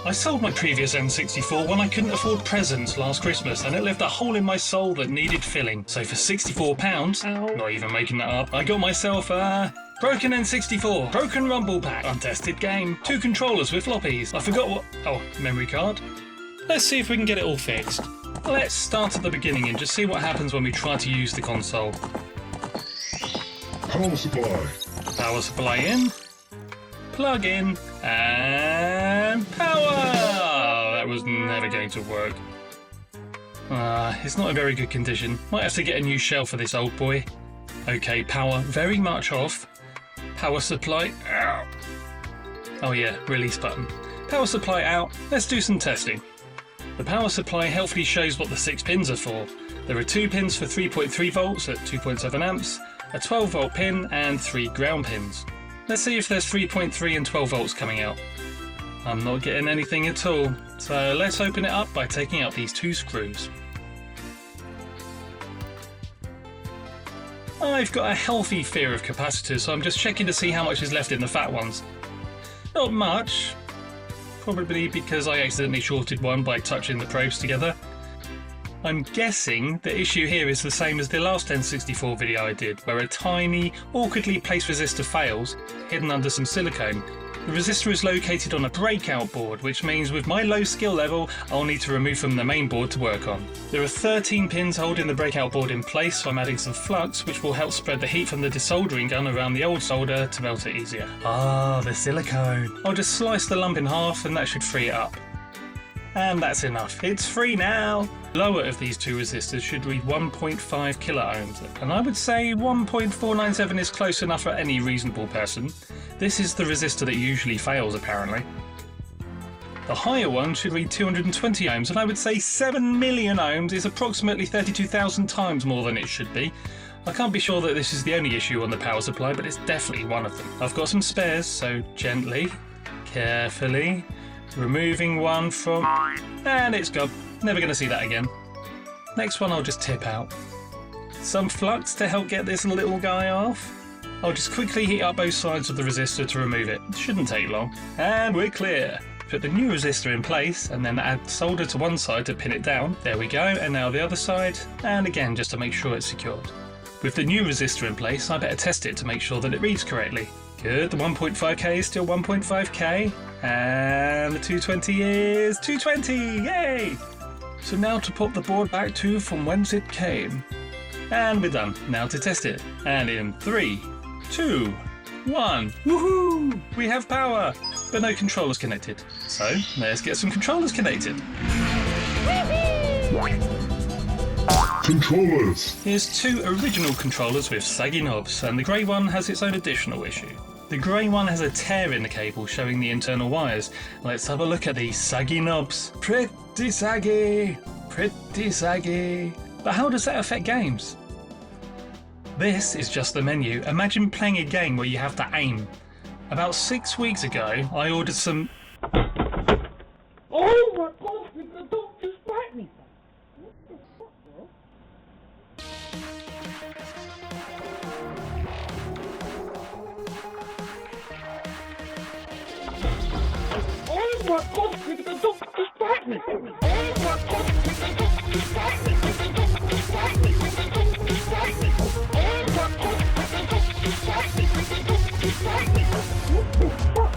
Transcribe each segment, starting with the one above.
I sold my previous N64 when I couldn't afford presents last Christmas, and it left a hole in my soul that needed filling. So for £64, not even making that up, I got myself a broken N64, broken Rumble Pak, untested game, 2 controllers with floppies. I forgot what... oh, memory card. Let's see if we can get it all fixed. Let's start at the beginning and just see what happens when we try to use the console. Power supply. Power supply in. Plug in. And power! That was never going to work. It's not in very good condition. Might have to get a new shell for this old boy. Okay, power very much off. Power supply out. Oh yeah, release button. Power supply out. Let's do some testing. The power supply helpfully shows what the 6 pins are for. There are 2 pins for 3.3 volts at 2.7 amps, a 12 volt pin and 3 ground pins. Let's see if there's 3.3 and 12 volts coming out. I'm not getting anything at all, so let's open it up by taking out these 2 screws. I've got a healthy fear of capacitors, so I'm just checking to see how much is left in the fat ones. Not much, probably because I accidentally shorted one by touching the probes together. I'm guessing the issue here is the same as the last N64 video I did, where a tiny, awkwardly placed resistor fails, hidden under some silicone. The resistor is located on a breakout board, which means with my low skill level, I'll need to remove from the main board to work on. There are 13 pins holding the breakout board in place, so I'm adding some flux, which will help spread the heat from the desoldering gun around the old solder to melt it easier. Ah, the silicone. I'll just slice the lump in half and that should free it up. And that's enough. It's free now! Lower of these 2 resistors should read 1.5 kilo ohms, and I would say 1.497 is close enough for any reasonable person. This is the resistor that usually fails, apparently. The higher one should read 220 ohms, and I would say 7 million ohms is approximately 32,000 times more than it should be. I can't be sure that this is the only issue on the power supply, but it's definitely one of them. I've got some spares, so gently, carefully, removing one from... and it's gone. Never going to see that again. Next one I'll just tip out. Some flux to help get this little guy off. I'll just quickly heat up both sides of the resistor to remove it. Shouldn't take long. And we're clear. Put the new resistor in place and then add solder to one side to pin it down. There we go, and now the other side. And again, just to make sure it's secured. With the new resistor in place, I better test it to make sure that it reads correctly. Good, the 1.5k is still 1.5k. And the 220 is 220, yay! So now to pop the board back to from whence it came. And we're done. Now to test it. And in 3, 2, 1, woohoo! We have power, but no controllers connected. So let's get some controllers connected. Controllers! Here's 2 original controllers with saggy knobs, and the grey one has its own additional issue. The grey one has a tear in the cable showing the internal wires. Let's have a look at these saggy knobs. Pretty saggy, pretty saggy. But how does that affect games? This is just the menu. Imagine playing a game where you have to aim. About 6 weeks ago, I ordered some... Oh my God, don't distract me. What the fuck, bro? Oh my God, don't distract me. Oh my God, don't distract me. Don't distract me. Don't distract me. Oh my God, don't distract me. Don't distract me. What the fuck,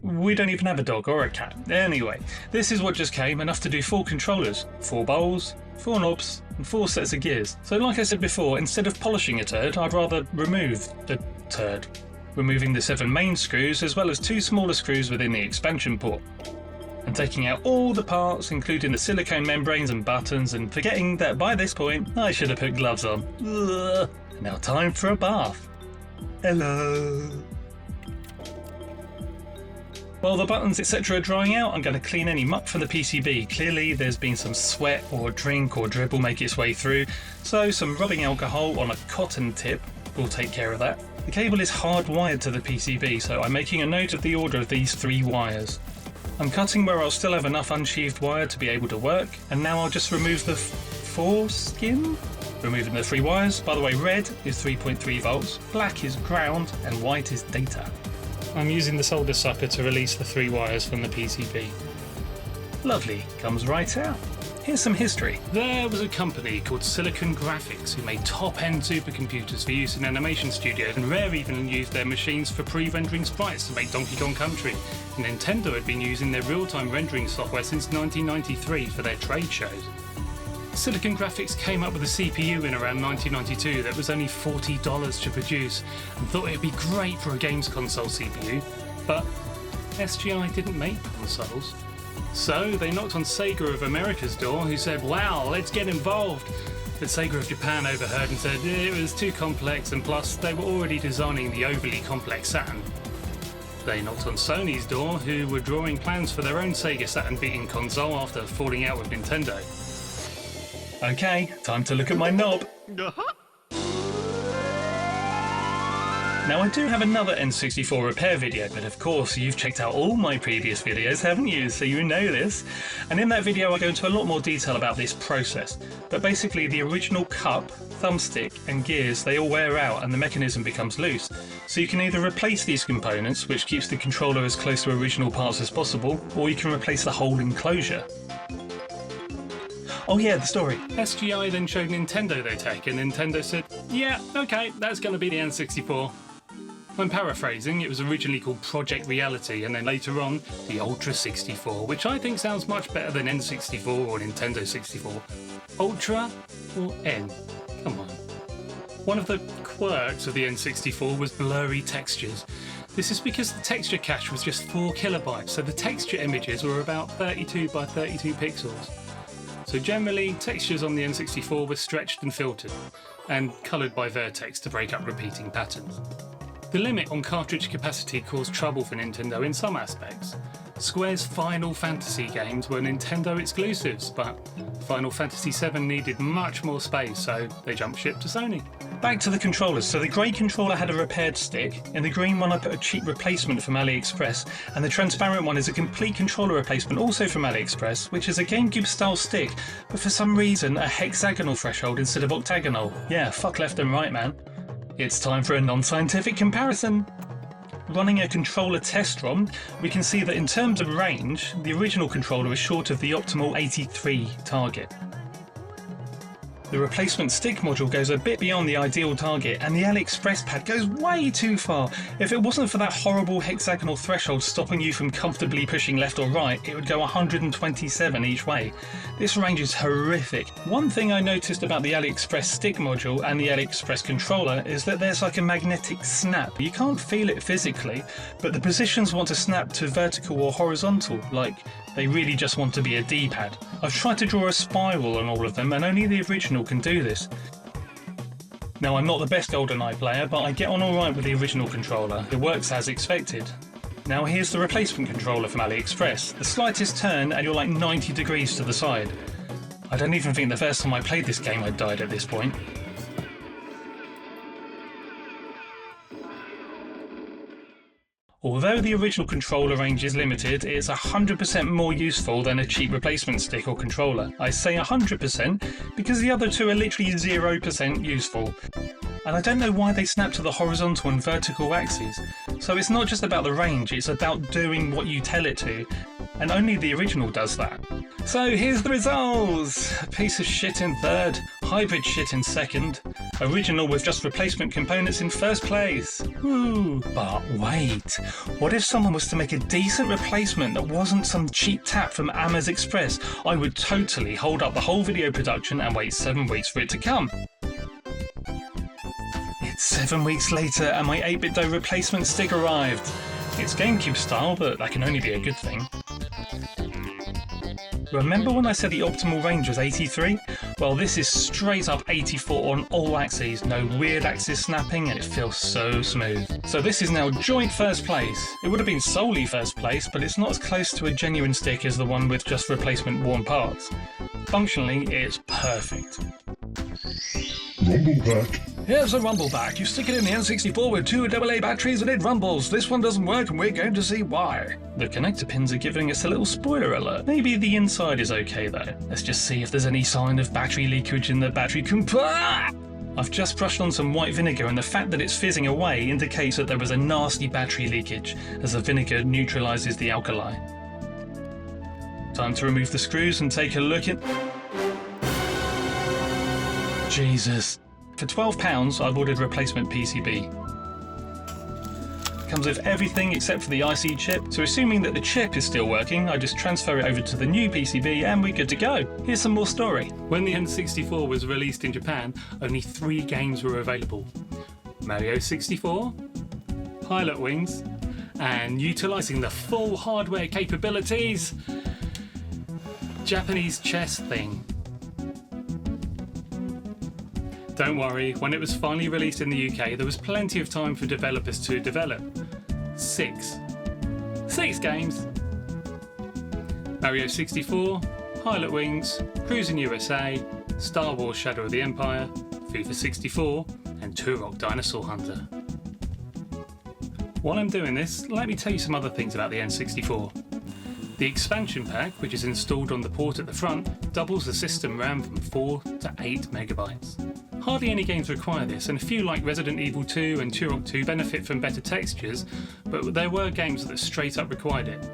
bro? We don't even have a dog or a cat. Anyway, this is what just came, enough to do 4 controllers, 4 bowls, 4 knobs, and 4 sets of gears. So like I said before, instead of polishing a turd, I'd rather remove the turd. Removing the 7 main screws as well as 2 smaller screws within the expansion port. And taking out all the parts, including the silicone membranes and buttons, and forgetting that by this point, I should have put gloves on. Ugh. Now time for a bath. Hello. While the buttons etc. are drying out, I'm going to clean any muck from the PCB. Clearly there's been some sweat or drink or dribble make its way through, so some rubbing alcohol on a cotton tip will take care of that. The cable is hardwired to the PCB, so I'm making a note of the order of these 3 wires. I'm cutting where I'll still have enough unsheathed wire to be able to work, and now I'll just remove the foreskin? Removing the 3 wires. By the way, red is 3.3 volts, black is ground, and white is data. I'm using the solder sucker to release the 3 wires from the PCB. Lovely, comes right out. Here's some history. There was a company called Silicon Graphics who made top-end supercomputers for use in animation studios, and Rare even used their machines for pre-rendering sprites to make Donkey Kong Country. And Nintendo had been using their real-time rendering software since 1993 for their trade shows. Silicon Graphics came up with a CPU in around 1992 that was only $40 to produce, and thought it'd be great for a games console CPU, but SGI didn't make consoles. So they knocked on Sega of America's door, who said, "Wow, let's get involved." But Sega of Japan overheard and said it was too complex, and plus they were already designing the overly complex Saturn. They knocked on Sony's door, who were drawing plans for their own Sega Saturn beating console after falling out with Nintendo. Okay, time to look at my knob. Now I do have another N64 repair video, but of course you've checked out all my previous videos, haven't you? So you know this. And in that video I go into a lot more detail about this process. But basically the original cup, thumbstick and gears, they all wear out and the mechanism becomes loose. So you can either replace these components, which keeps the controller as close to original parts as possible, or you can replace the whole enclosure. Oh yeah, the story. SGI then showed Nintendo their tech, and Nintendo said, "Yeah, okay, that's going to be the N64." I'm paraphrasing, it was originally called Project Reality, and then later on, the Ultra 64, which I think sounds much better than N64 or Nintendo 64. Ultra or N? Come on. One of the quirks of the N64 was blurry textures. This is because the texture cache was just 4 kilobytes, so the texture images were about 32 by 32 pixels. So generally, textures on the N64 were stretched and filtered, and coloured by vertex to break up repeating patterns. The limit on cartridge capacity caused trouble for Nintendo in some aspects. Square's Final Fantasy games were Nintendo exclusives, but Final Fantasy VII needed much more space, so they jumped ship to Sony. Back to the controllers. So the grey controller had a repaired stick, in the green one I put a cheap replacement from AliExpress, and the transparent one is a complete controller replacement also from AliExpress, which is a GameCube style stick, but for some reason a hexagonal threshold instead of octagonal. Yeah, fuck left and right, man. It's time for a non-scientific comparison. Running a controller test ROM, we can see that in terms of range, the original controller is short of the optimal 83 target. The replacement stick module goes a bit beyond the ideal target, and the AliExpress pad goes way too far. If it wasn't for that horrible hexagonal threshold stopping you from comfortably pushing left or right, it would go 127 each way. This range is horrific. One thing I noticed about the AliExpress stick module and the AliExpress controller is that there's like a magnetic snap. You can't feel it physically, but the positions want to snap to vertical or horizontal, like they really just want to be a D-pad. I've tried to draw a spiral on all of them, and only the original can do this. Now, I'm not the best GoldenEye player, but I get on alright with the original controller. It works as expected. Now here's the replacement controller from AliExpress. The slightest turn and you're like 90 degrees to the side. I don't even think the first time I played this game I died at this point. Although the original controller range is limited, it's 100% more useful than a cheap replacement stick or controller. I say 100% because the other two are literally 0% useful. And I don't know why they snap to the horizontal and vertical axes. So it's not just about the range, it's about doing what you tell it to. And only the original does that. So here's the results! A piece of shit in third, hybrid shit in second, original with just replacement components in first place. Woo! But wait, what if someone was to make a decent replacement that wasn't some cheap tap from Amaz Express? I would totally hold up the whole video production and wait 7 weeks for it to come. It's 7 weeks later and my 8-bit replacement stick arrived. It's GameCube style, but that can only be a good thing. Remember when I said the optimal range was 83? Well, this is straight up 84 on all axes, no weird axis snapping, and it feels so smooth. So this is now joint first place. It would have been solely first place, but it's not as close to a genuine stick as the one with just replacement worn parts. Functionally, it's perfect. Rumble Pak. Here's a Rumble Pak. You stick it in the N64 with 2 AA batteries and it rumbles. This one doesn't work and we're going to see why. The connector pins are giving us a little spoiler alert. Maybe the inside is okay though. Let's just see if there's any sign of battery leakage in the battery I've just brushed on some white vinegar and the fact that it's fizzing away indicates that there was a nasty battery leakage as the vinegar neutralises the alkali. Time to remove the screws and take a look at... Jesus. For £12 I've ordered a replacement PCB. Comes with everything except for the IC chip, so assuming that the chip is still working, I just transfer it over to the new PCB and we're good to go. Here's some more story. When the N64 was released in Japan, only 3 games were available. Mario 64, Pilot Wings, and utilising the full hardware capabilities, Japanese chess thing. Don't worry, when it was finally released in the UK, there was plenty of time for developers to develop. 6 games. Mario 64, Pilot Wings, Cruis'n USA, Star Wars Shadow of the Empire, FIFA 64, and Turok Dinosaur Hunter. While I'm doing this, let me tell you some other things about the N64. The expansion pack, which is installed on the port at the front, doubles the system RAM from 4 to 8 megabytes. Hardly any games require this, and a few like Resident Evil 2 and Turok 2 benefit from better textures, but there were games that straight up required it.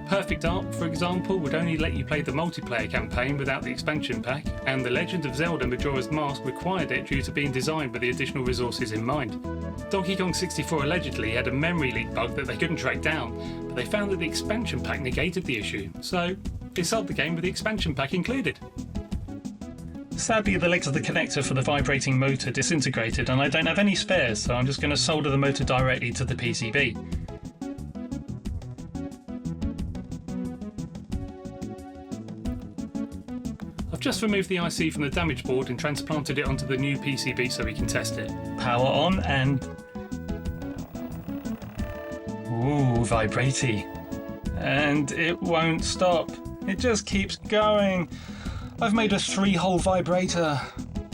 Perfect Art, for example, would only let you play the multiplayer campaign without the expansion pack, and The Legend of Zelda Majora's Mask required it due to being designed with the additional resources in mind. Donkey Kong 64 allegedly had a memory leak bug that they couldn't track down, but they found that the expansion pack negated the issue, so they sold the game with the expansion pack included. Sadly, the legs of the connector for the vibrating motor disintegrated and I don't have any spares, so I'm just going to solder the motor directly to the PCB. I've just removed the IC from the damaged board and transplanted it onto the new PCB so we can test it. Power on and... Ooh, vibratey. And it won't stop. It just keeps going. I've made a 3-hole vibrator.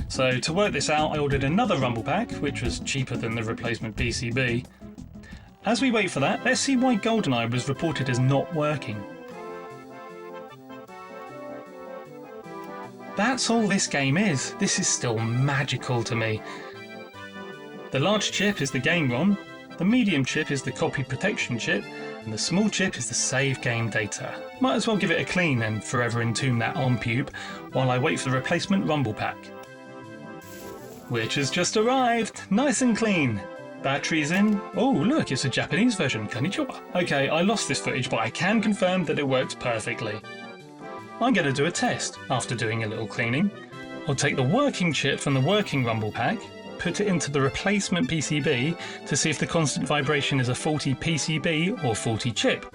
So to work this out, I ordered another Rumble Pak, which was cheaper than the replacement PCB. As we wait for that, let's see why GoldenEye was reported as not working. That's all this game is. This is still magical to me. The large chip is the game ROM, the medium chip is the copy protection chip, and the small chip is the save game data. Might as well give it a clean and forever entomb that ARM pube while I wait for the replacement Rumble Pak. Which has just arrived, nice and clean. Batteries in. Oh look, it's a Japanese version, konnichiwa. Okay, I lost this footage, but I can confirm that it works perfectly. I'm going to do a test after doing a little cleaning. I'll take the working chip from the working Rumble Pak, put it into the replacement PCB to see if the constant vibration is a faulty PCB or faulty chip.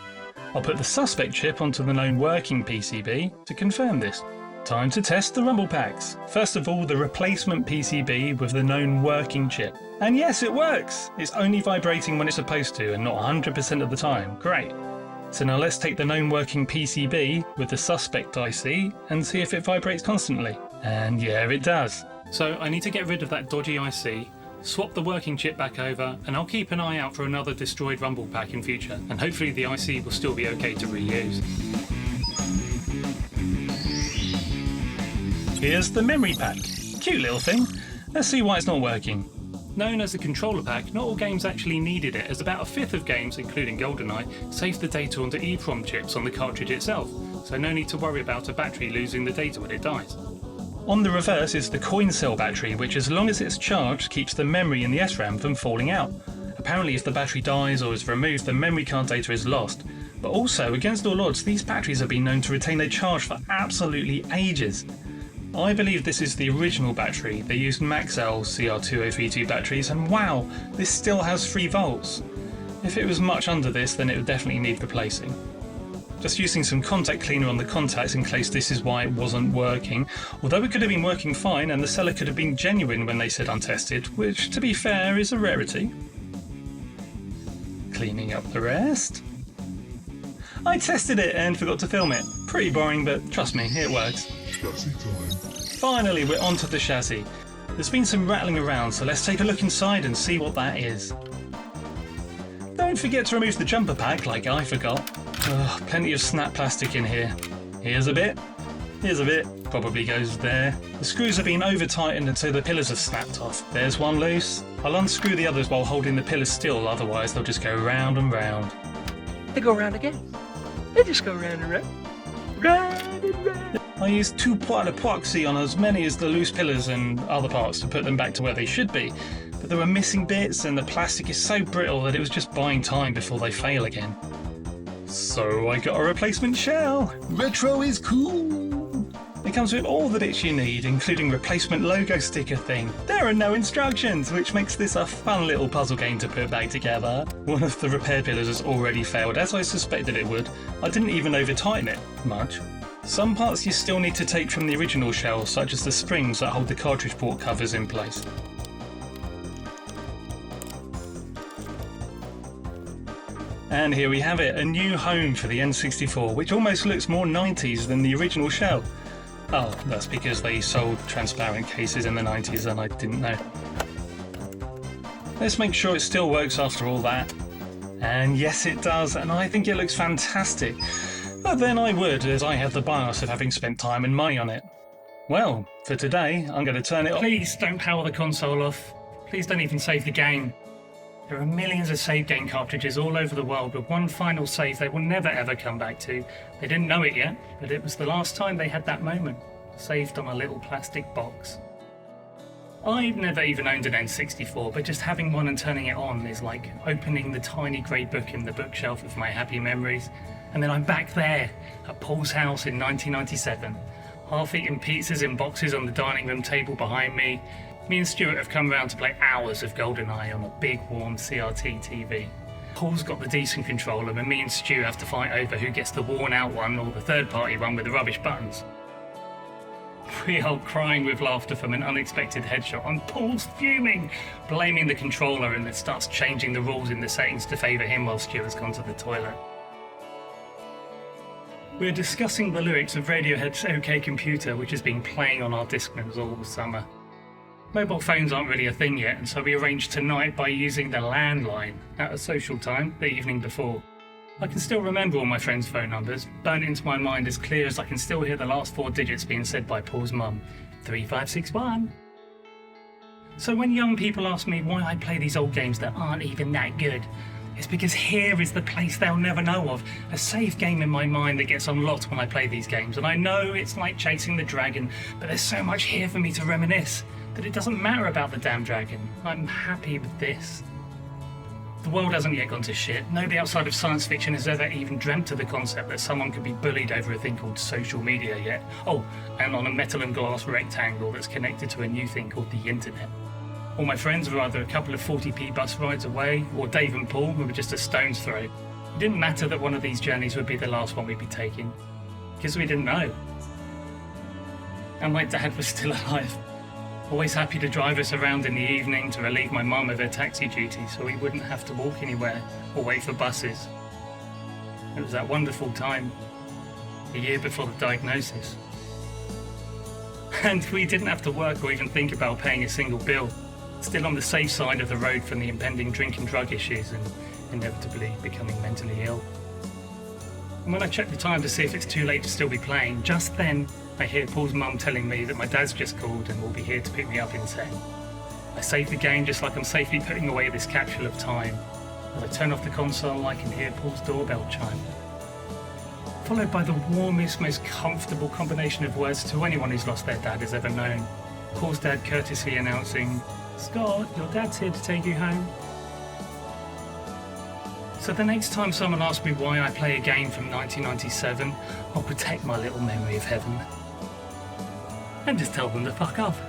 I'll put the suspect chip onto the known working PCB to confirm this. Time to test the Rumble Paks. First of all, the replacement PCB with the known working chip. And yes, it works! It's only vibrating when it's supposed to and not 100% of the time. Great. So now let's take the known working PCB with the suspect IC and see if it vibrates constantly. And yeah, it does. So I need to get rid of that dodgy IC, swap the working chip back over, and I'll keep an eye out for another destroyed Rumble Pak in future, and hopefully the IC will still be okay to reuse. Here's the Memory Pak. Cute little thing. Let's see why it's not working. Known as a controller pack, not all games actually needed it, as about a fifth of games, including GoldenEye, save the data onto EEPROM chips on the cartridge itself, so no need to worry about a battery losing the data when it dies. On the reverse is the coin cell battery, which as long as it's charged keeps the memory in the SRAM from falling out. Apparently if the battery dies or is removed, the memory card data is lost. But also, against all odds, these batteries have been known to retain their charge for absolutely ages. I believe this is the original battery. They used Maxell CR2032 batteries, and wow, this still has 3 volts. If it was much under this, then it would definitely need replacing. Just using some contact cleaner on the contacts in case this is why it wasn't working, although it could have been working fine and the seller could have been genuine when they said untested, which to be fair is a rarity. Cleaning up the rest. I tested it and forgot to film it. Pretty boring, but trust me, it works. Chassis time. Finally, we're onto the chassis. There's been some rattling around, so let's take a look inside and see what that is. Don't forget to remove the jumper pack like I forgot. Ugh, plenty of snap plastic in here. Here's a bit. Here's a bit. Probably goes there. The screws have been over tightened until the pillars have snapped off. There's one loose. I'll unscrew the others while holding the pillars still, otherwise they'll just go round and round. They go round again. They just go round and round. I used 2 poil epoxy on as many as the loose pillars and other parts to put them back to where they should be, but there were missing bits and the plastic is so brittle that it was just buying time before they fail again. So I got a replacement shell. Retro is cool. It comes with all the bits you need, including replacement logo sticker thing. There are no instructions, which makes this a fun little puzzle game to put back together. One of the repair pillars has already failed, as I suspected it would. I didn't even over tighten it much. Some parts you still need to take from the original shell, such as the springs that hold the cartridge port covers in place. And here we have it, a new home for the N64, which almost looks more 90s than the original shell. Oh, that's because they sold transparent cases in the 90s and I didn't know. Let's make sure it still works after all that. And yes, it does, and I think it looks fantastic. But then I would, as I have the bias of having spent time and money on it. Well, for today, I'm going to turn it off. Please don't power the console off. Please don't even save the game. There are millions of save game cartridges all over the world with one final save they will never ever come back to. They didn't know it yet, but it was the last time they had that moment, saved on a little plastic box. I've never even owned an N64, but just having one and turning it on is like opening the tiny grey book in the bookshelf of my happy memories. And then I'm back there at Paul's house in 1997, half-eaten pizzas in boxes on the dining room table behind me. Me and Stuart have come round to play hours of GoldenEye on a big warm CRT TV. Paul's got the decent controller and me and Stu have to fight over who gets the worn out one or the third party one with the rubbish buttons. We are crying with laughter from an unexpected headshot and Paul's fuming, blaming the controller, and then starts changing the rules in the settings to favour him while Stuart's gone to the toilet. We're discussing the lyrics of Radiohead's OK Computer, which has been playing on our Discmans all summer. Mobile phones aren't really a thing yet, and so we arranged tonight by using the landline at a social time the evening before. I can still remember all my friends' phone numbers, burnt into my mind as clear as I can still hear the last 4 digits being said by Paul's mum. 3561. So when young people ask me why I play these old games that aren't even that good, it's because here is the place they'll never know of, a safe game in my mind that gets unlocked when I play these games. And I know it's like chasing the dragon, but there's so much here for me to reminisce that it doesn't matter about the damn dragon. I'm happy with this. The world hasn't yet gone to shit. Nobody outside of science fiction has ever even dreamt of the concept that someone could be bullied over a thing called social media yet. Oh, and on a metal and glass rectangle that's connected to a new thing called the internet. All my friends were either a couple of 40p bus rides away, or Dave and Paul, who were just a stone's throw. It didn't matter that one of these journeys would be the last one we'd be taking, because we didn't know. And my dad was still alive. Always happy to drive us around in the evening to relieve my mum of her taxi duty so we wouldn't have to walk anywhere or wait for buses. It was that wonderful time, a year before the diagnosis. And we didn't have to work or even think about paying a single bill, still on the safe side of the road from the impending drink and drug issues and inevitably becoming mentally ill. And when I check the time to see if it's too late to still be playing, just then I hear Paul's mum telling me that my dad's just called and will be here to pick me up in 10. I save the game just like I'm safely putting away this capsule of time. As I turn off the console, I can hear Paul's doorbell chime. Followed by the warmest, most comfortable combination of words to anyone who's lost their dad has ever known. Paul's dad courteously announcing, "Scott, your dad's here to take you home." So the next time someone asks me why I play a game from 1997, I'll protect my little memory of heaven. And just tell them to fuck off.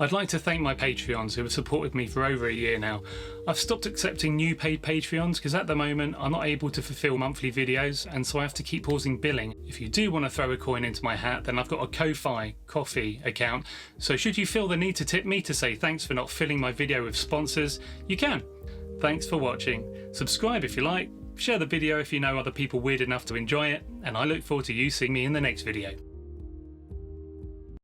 I'd like to thank my Patreons who have supported me for over a year now. I've stopped accepting new paid Patreons because at the moment I'm not able to fulfill monthly videos, and so I have to keep pausing billing. If you do want to throw a coin into my hat, then I've got a Ko-Fi coffee account, so should you feel the need to tip me to say thanks for not filling my video with sponsors, you can. Thanks for watching. Subscribe if you like, share the video if you know other people weird enough to enjoy it, and I look forward to you seeing me in the next video.